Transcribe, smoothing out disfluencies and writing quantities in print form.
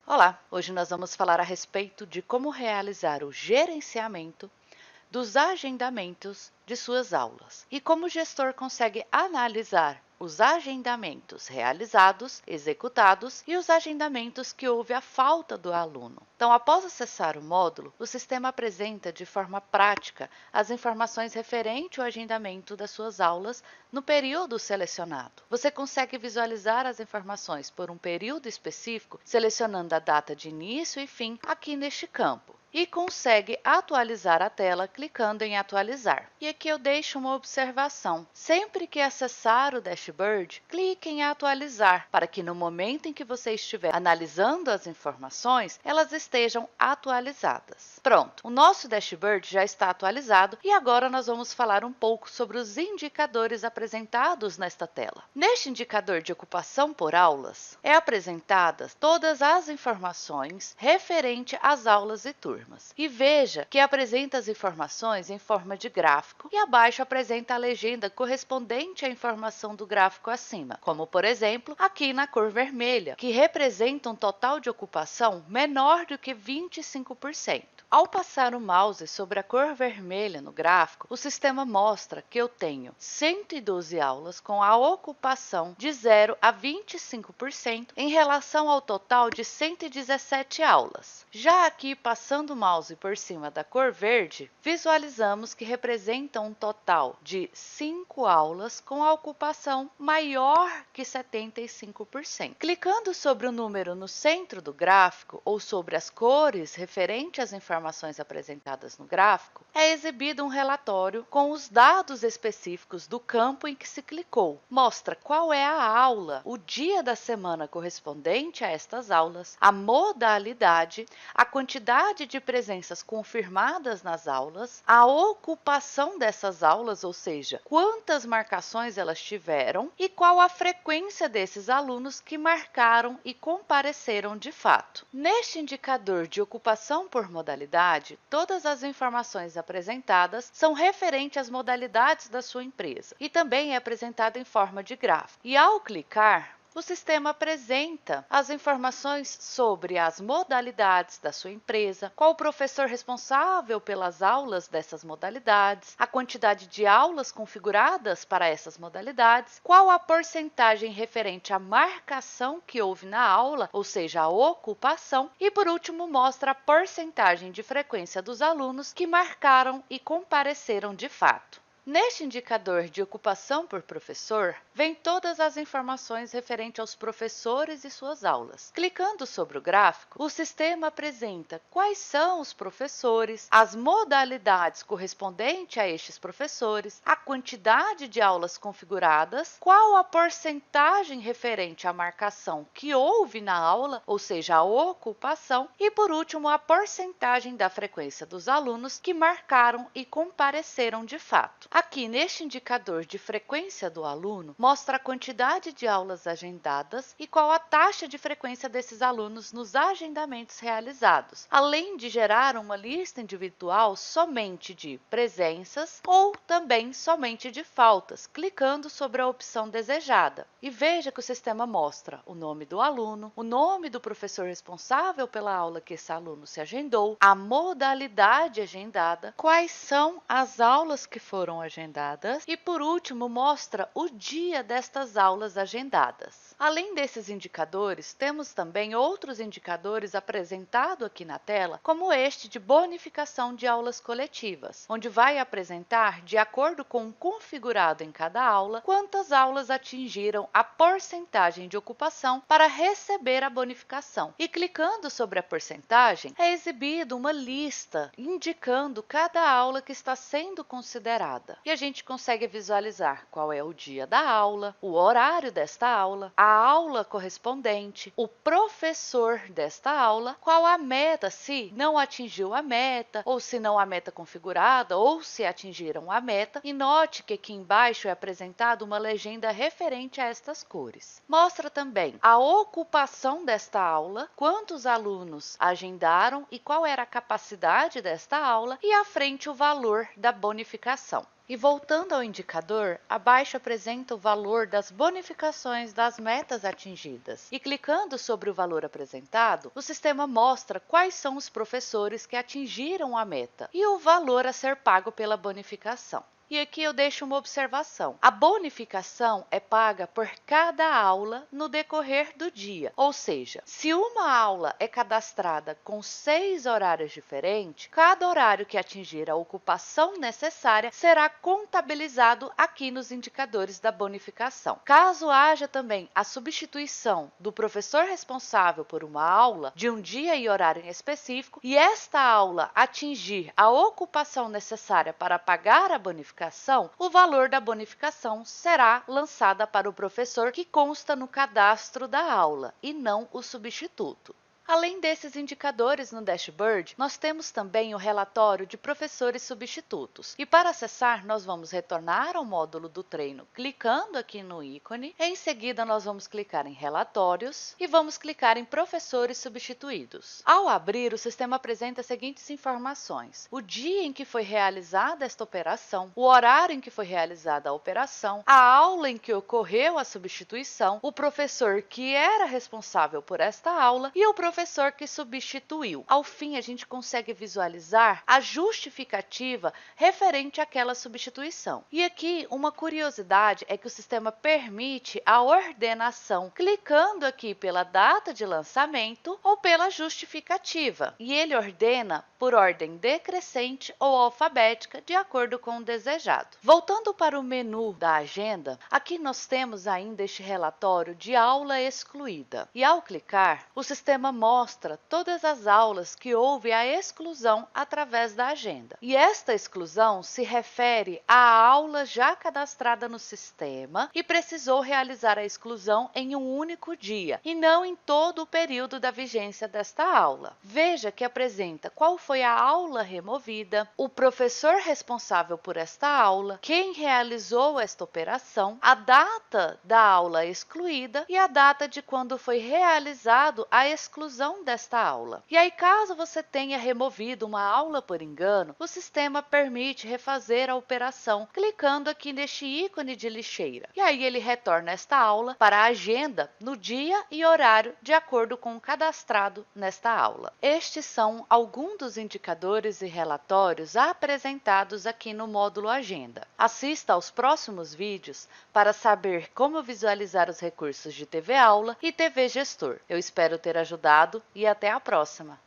Olá! Hoje nós vamos falar a respeito de como realizar o gerenciamento dos agendamentos de suas aulas e como o gestor consegue analisar os agendamentos realizados, executados e os agendamentos que houve a falta do aluno. Então, após acessar o módulo, o sistema apresenta de forma prática as informações referentes ao agendamento das suas aulas no período selecionado. Você consegue visualizar as informações por um período específico, selecionando a data de início e fim aqui neste campo. E consegue atualizar a tela clicando em atualizar. E aqui eu deixo uma observação. Sempre que acessar o dashboard, clique em atualizar, para que no momento em que você estiver analisando as informações, elas estejam atualizadas. Pronto, o nosso dashboard já está atualizado e agora nós vamos falar um pouco sobre os indicadores apresentados nesta tela. Neste indicador de ocupação por aulas, é apresentadas todas as informações referente às aulas e turmas. E veja que apresenta as informações em forma de gráfico e abaixo apresenta a legenda correspondente à informação do gráfico acima, como por exemplo aqui na cor vermelha, que representa um total de ocupação menor do que 25%. Ao passar o mouse sobre a cor vermelha no gráfico, o sistema mostra que eu tenho 112 aulas com a ocupação de 0 a 25% em relação ao total de 117 aulas. Já aqui, passando o mouse por cima da cor verde, visualizamos que representa um total de 5 aulas com a ocupação maior que 75%. Clicando sobre o número no centro do gráfico ou sobre as cores referentes às informações apresentadas no gráfico, é exibido um relatório com os dados específicos do campo em que se clicou. Mostra qual é a aula, o dia da semana correspondente a estas aulas, a modalidade, a quantidade de presenças confirmadas nas aulas, a ocupação dessas aulas, ou seja, quantas marcações elas tiveram e qual a frequência desses alunos que marcaram e compareceram de fato. Neste indicador de ocupação por modalidade, todas as informações apresentadas são referentes às modalidades da sua empresa e também é apresentada em forma de gráfico. E ao clicar, o sistema apresenta as informações sobre as modalidades da sua empresa, qual o professor responsável pelas aulas dessas modalidades, a quantidade de aulas configuradas para essas modalidades, qual a porcentagem referente à marcação que houve na aula, ou seja, a ocupação, e por último mostra a porcentagem de frequência dos alunos que marcaram e compareceram de fato. Neste indicador de ocupação por professor, vem todas as informações referentes aos professores e suas aulas. Clicando sobre o gráfico, o sistema apresenta quais são os professores, as modalidades correspondentes a estes professores, a quantidade de aulas configuradas, qual a porcentagem referente à marcação que houve na aula, ou seja, a ocupação, e por último, a porcentagem da frequência dos alunos que marcaram e compareceram de fato. Aqui, neste indicador de frequência do aluno, mostra a quantidade de aulas agendadas e qual a taxa de frequência desses alunos nos agendamentos realizados, além de gerar uma lista individual somente de presenças ou também somente de faltas, clicando sobre a opção desejada. E veja que o sistema mostra o nome do aluno, o nome do professor responsável pela aula que esse aluno se agendou, a modalidade agendada, quais são as aulas que foram agendadas e, por último, mostra o dia destas aulas agendadas. Além desses indicadores, temos também outros indicadores apresentados aqui na tela, como este de bonificação de aulas coletivas, onde vai apresentar, de acordo com o configurado em cada aula, quantas aulas atingiram a porcentagem de ocupação para receber a bonificação. E clicando sobre a porcentagem, é exibido uma lista indicando cada aula que está sendo considerada. E a gente consegue visualizar qual é o dia da aula, o horário desta aula, a aula correspondente, o professor desta aula, qual a meta, se não atingiu a meta, ou se não a meta configurada, ou se atingiram a meta. E note que aqui embaixo é apresentada uma legenda referente a estas cores. Mostra também a ocupação desta aula, quantos alunos agendaram e qual era a capacidade desta aula, e à frente o valor da bonificação. E voltando ao indicador, abaixo apresenta o valor das bonificações das metas atingidas. E clicando sobre o valor apresentado, o sistema mostra quais são os professores que atingiram a meta e o valor a ser pago pela bonificação. E aqui eu deixo uma observação. A bonificação é paga por cada aula no decorrer do dia, ou seja, se uma aula é cadastrada com 6 horários diferentes, cada horário que atingir a ocupação necessária será contabilizado aqui nos indicadores da bonificação. Caso haja também a substituição do professor responsável por uma aula de um dia e horário em específico e esta aula atingir a ocupação necessária para pagar a bonificação, o valor da bonificação será lançada para o professor que consta no cadastro da aula e não o substituto. Além desses indicadores no dashboard, nós temos também o relatório de professores substitutos. E para acessar, nós vamos retornar ao módulo do treino clicando aqui no ícone. Em seguida, nós vamos clicar em relatórios e vamos clicar em professores substituídos. Ao abrir, o sistema apresenta as seguintes informações: o dia em que foi realizada esta operação, o horário em que foi realizada a operação, a aula em que ocorreu a substituição, o professor que era responsável por esta aula e o professor que substituiu. Ao fim, a gente consegue visualizar a justificativa referente àquela substituição. E aqui, uma curiosidade é que o sistema permite a ordenação, clicando aqui pela data de lançamento ou pela justificativa. E ele ordena por ordem decrescente ou alfabética, de acordo com o desejado. Voltando para o menu da agenda, aqui nós temos ainda este relatório de aula excluída. E ao clicar, o sistema mostra todas as aulas que houve a exclusão através da agenda. E esta exclusão se refere à aula já cadastrada no sistema e precisou realizar a exclusão em um único dia, e não em todo o período da vigência desta aula. Veja que apresenta qual foi a aula removida, o professor responsável por esta aula, quem realizou esta operação, a data da aula excluída e a data de quando foi realizado a exclusão desta aula. E aí, caso você tenha removido uma aula por engano, o sistema permite refazer a operação clicando aqui neste ícone de lixeira. E aí ele retorna esta aula para a agenda no dia e horário de acordo com o cadastrado nesta aula. Estes são alguns dos indicadores e relatórios apresentados aqui no módulo Agenda. Assista aos próximos vídeos para saber como visualizar os recursos de TV Aula e TV Gestor. Eu espero ter ajudado e até a próxima!